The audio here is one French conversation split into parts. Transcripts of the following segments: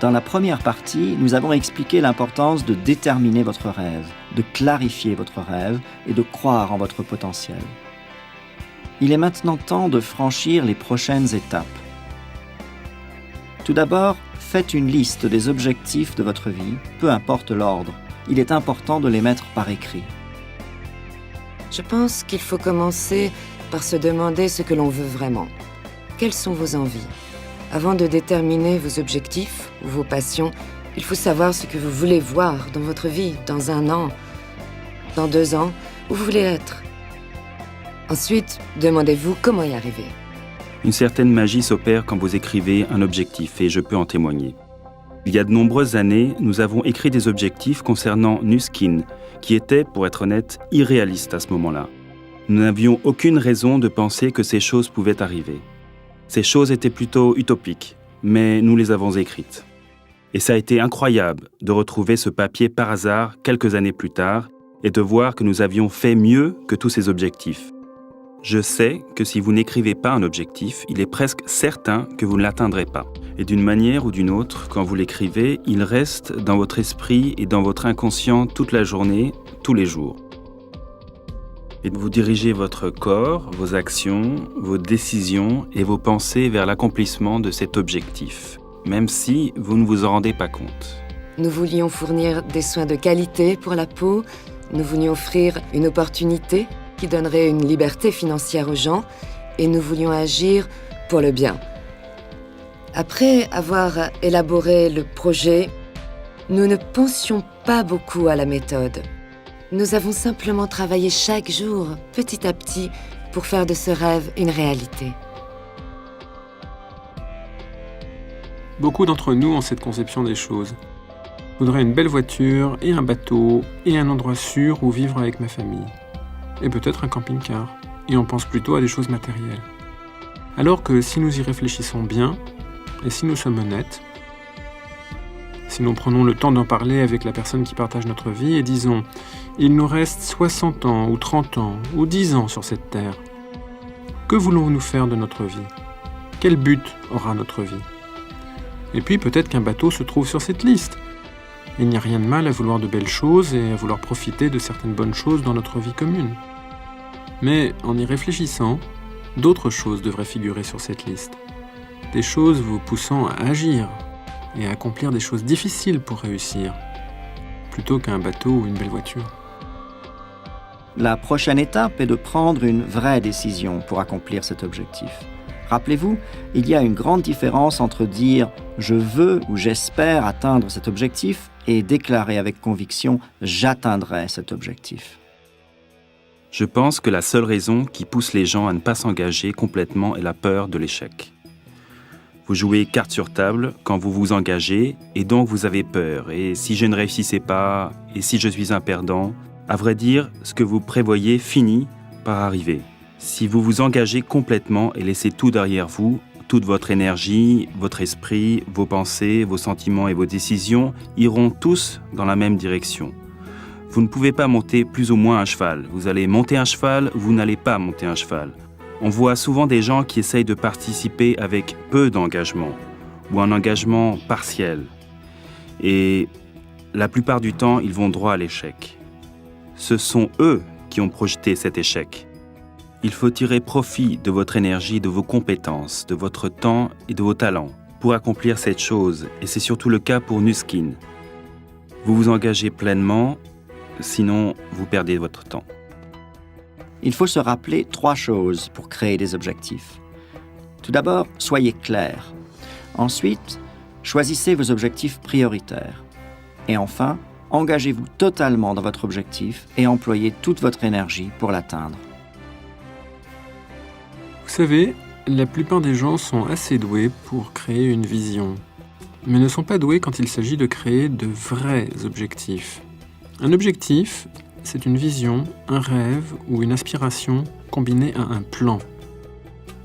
Dans la première partie, nous avons expliqué l'importance de déterminer votre rêve, de clarifier votre rêve et de croire en votre potentiel. Il est maintenant temps de franchir les prochaines étapes. Tout d'abord, faites une liste des objectifs de votre vie, peu importe l'ordre. Il est important de les mettre par écrit. Je pense qu'il faut commencer par se demander ce que l'on veut vraiment. Quelles sont vos envies ? Avant de déterminer vos objectifs ou vos passions, il faut savoir ce que vous voulez voir dans votre vie, dans 1 an, dans 2 ans, où vous voulez être. Ensuite, demandez-vous comment y arriver. Une certaine magie s'opère quand vous écrivez un objectif, et je peux en témoigner. Il y a de nombreuses années, nous avons écrit des objectifs concernant Nu Skin, qui étaient, pour être honnête, irréalistes à ce moment-là. Nous n'avions aucune raison de penser que ces choses pouvaient arriver. Ces choses étaient plutôt utopiques, mais nous les avons écrites. Et ça a été incroyable de retrouver ce papier par hasard quelques années plus tard et de voir que nous avions fait mieux que tous ces objectifs. Je sais que si vous n'écrivez pas un objectif, il est presque certain que vous ne l'atteindrez pas. Et d'une manière ou d'une autre, quand vous l'écrivez, il reste dans votre esprit et dans votre inconscient toute la journée, tous les jours. Et vous dirigez votre corps, vos actions, vos décisions et vos pensées vers l'accomplissement de cet objectif, même si vous ne vous en rendez pas compte. Nous voulions fournir des soins de qualité pour la peau, nous voulions offrir une opportunité qui donnerait une liberté financière aux gens, et nous voulions agir pour le bien. Après avoir élaboré le projet, nous ne pensions pas beaucoup à la méthode. Nous avons simplement travaillé chaque jour, petit à petit, pour faire de ce rêve une réalité. Beaucoup d'entre nous ont cette conception des choses. Je voudrais une belle voiture et un bateau et un endroit sûr où vivre avec ma famille. Et peut-être un camping-car. Et on pense plutôt à des choses matérielles. Alors que si nous y réfléchissons bien, et si nous sommes honnêtes, si nous prenons le temps d'en parler avec la personne qui partage notre vie et disons « Il nous reste 60 ans ou 30 ans ou 10 ans sur cette terre. Que voulons-nous faire de notre vie ? Quel but aura notre vie ?» Et puis peut-être qu'un bateau se trouve sur cette liste. Il n'y a rien de mal à vouloir de belles choses et à vouloir profiter de certaines bonnes choses dans notre vie commune. Mais en y réfléchissant, d'autres choses devraient figurer sur cette liste. Des choses vous poussant à agir et à accomplir des choses difficiles pour réussir, plutôt qu'un bateau ou une belle voiture. La prochaine étape est de prendre une vraie décision pour accomplir cet objectif. Rappelez-vous, il y a une grande différence entre dire « je veux » ou « j'espère atteindre cet objectif » et déclarer avec conviction « j'atteindrai cet objectif ». Je pense que la seule raison qui pousse les gens à ne pas s'engager complètement est la peur de l'échec. Vous jouez carte sur table quand vous vous engagez et donc vous avez peur. Et si je ne réussissais pas, et si je suis un perdant, à vrai dire, ce que vous prévoyez finit par arriver. Si vous vous engagez complètement et laissez tout derrière vous, toute votre énergie, votre esprit, vos pensées, vos sentiments et vos décisions iront tous dans la même direction. Vous ne pouvez pas monter plus ou moins un cheval. Vous allez monter un cheval, vous n'allez pas monter un cheval. On voit souvent des gens qui essayent de participer avec peu d'engagement ou un engagement partiel. Et la plupart du temps, ils vont droit à l'échec. Ce sont eux qui ont projeté cet échec. Il faut tirer profit de votre énergie, de vos compétences, de votre temps et de vos talents pour accomplir cette chose. Et c'est surtout le cas pour Nu Skin. Vous vous engagez pleinement, sinon vous perdez votre temps. Il faut se rappeler 3 choses pour créer des objectifs. Tout d'abord, soyez clair. Ensuite, choisissez vos objectifs prioritaires. Et enfin, engagez-vous totalement dans votre objectif et employez toute votre énergie pour l'atteindre. Vous savez, la plupart des gens sont assez doués pour créer une vision, mais ne sont pas doués quand il s'agit de créer de vrais objectifs. Un objectif, c'est une vision, un rêve ou une aspiration combinée à un plan.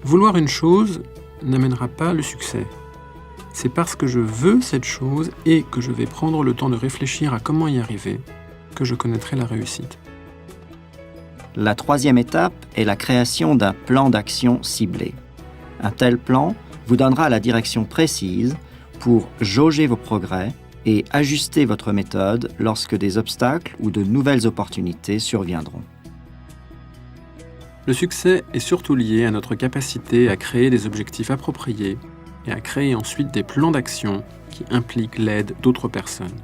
Vouloir une chose n'amènera pas le succès. C'est parce que je veux cette chose et que je vais prendre le temps de réfléchir à comment y arriver que je connaîtrai la réussite. La 3e étape est la création d'un plan d'action ciblé. Un tel plan vous donnera la direction précise pour jauger vos progrès et ajuster votre méthode lorsque des obstacles ou de nouvelles opportunités surviendront. Le succès est surtout lié à notre capacité à créer des objectifs appropriés et à créer ensuite des plans d'action qui impliquent l'aide d'autres personnes.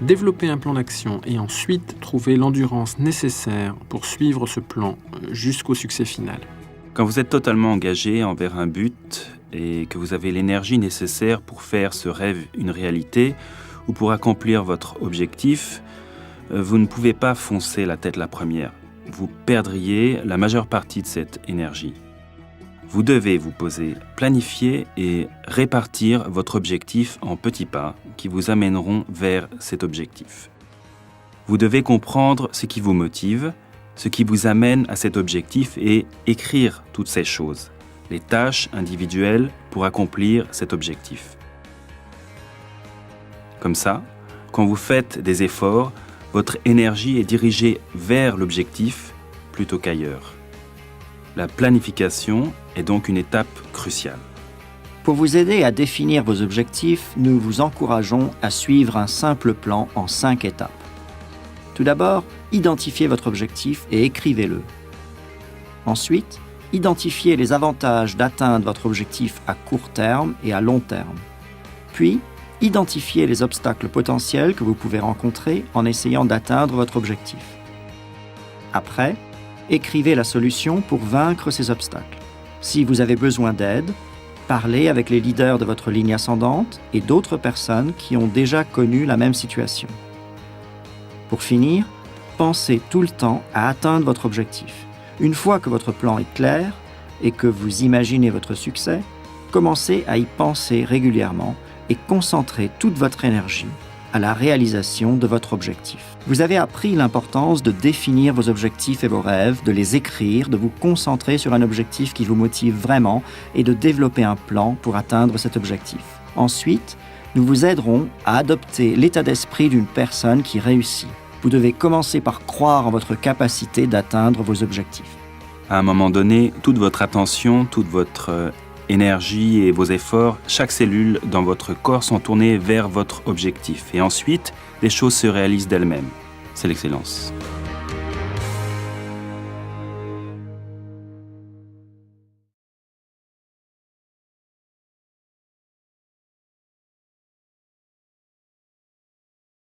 Développer un plan d'action et ensuite trouver l'endurance nécessaire pour suivre ce plan jusqu'au succès final. Quand vous êtes totalement engagé envers un but et que vous avez l'énergie nécessaire pour faire ce rêve une réalité ou pour accomplir votre objectif, vous ne pouvez pas foncer la tête la première. Vous perdriez la majeure partie de cette énergie. Vous devez vous poser, planifier et répartir votre objectif en petits pas qui vous amèneront vers cet objectif. Vous devez comprendre ce qui vous motive, ce qui vous amène à cet objectif et écrire toutes ces choses, les tâches individuelles pour accomplir cet objectif. Comme ça, quand vous faites des efforts, votre énergie est dirigée vers l'objectif plutôt qu'ailleurs. La planification est donc une étape cruciale. Pour vous aider à définir vos objectifs, nous vous encourageons à suivre un simple plan en 5 étapes. Tout d'abord, identifiez votre objectif et écrivez-le. Ensuite, identifiez les avantages d'atteindre votre objectif à court terme et à long terme. Puis, identifiez les obstacles potentiels que vous pouvez rencontrer en essayant d'atteindre votre objectif. Après, écrivez la solution pour vaincre ces obstacles. Si vous avez besoin d'aide, parlez avec les leaders de votre ligne ascendante et d'autres personnes qui ont déjà connu la même situation. Pour finir, pensez tout le temps à atteindre votre objectif. Une fois que votre plan est clair et que vous imaginez votre succès, commencez à y penser régulièrement et concentrez toute votre énergie à la réalisation de votre objectif. Vous avez appris l'importance de définir vos objectifs et vos rêves, de les écrire, de vous concentrer sur un objectif qui vous motive vraiment et de développer un plan pour atteindre cet objectif. Ensuite, nous vous aiderons à adopter l'état d'esprit d'une personne qui réussit. Vous devez commencer par croire en votre capacité d'atteindre vos objectifs. À un moment donné, toute votre attention, toute votre énergie et vos efforts, chaque cellule dans votre corps sont tournées vers votre objectif. Et ensuite, les choses se réalisent d'elles-mêmes. C'est l'excellence.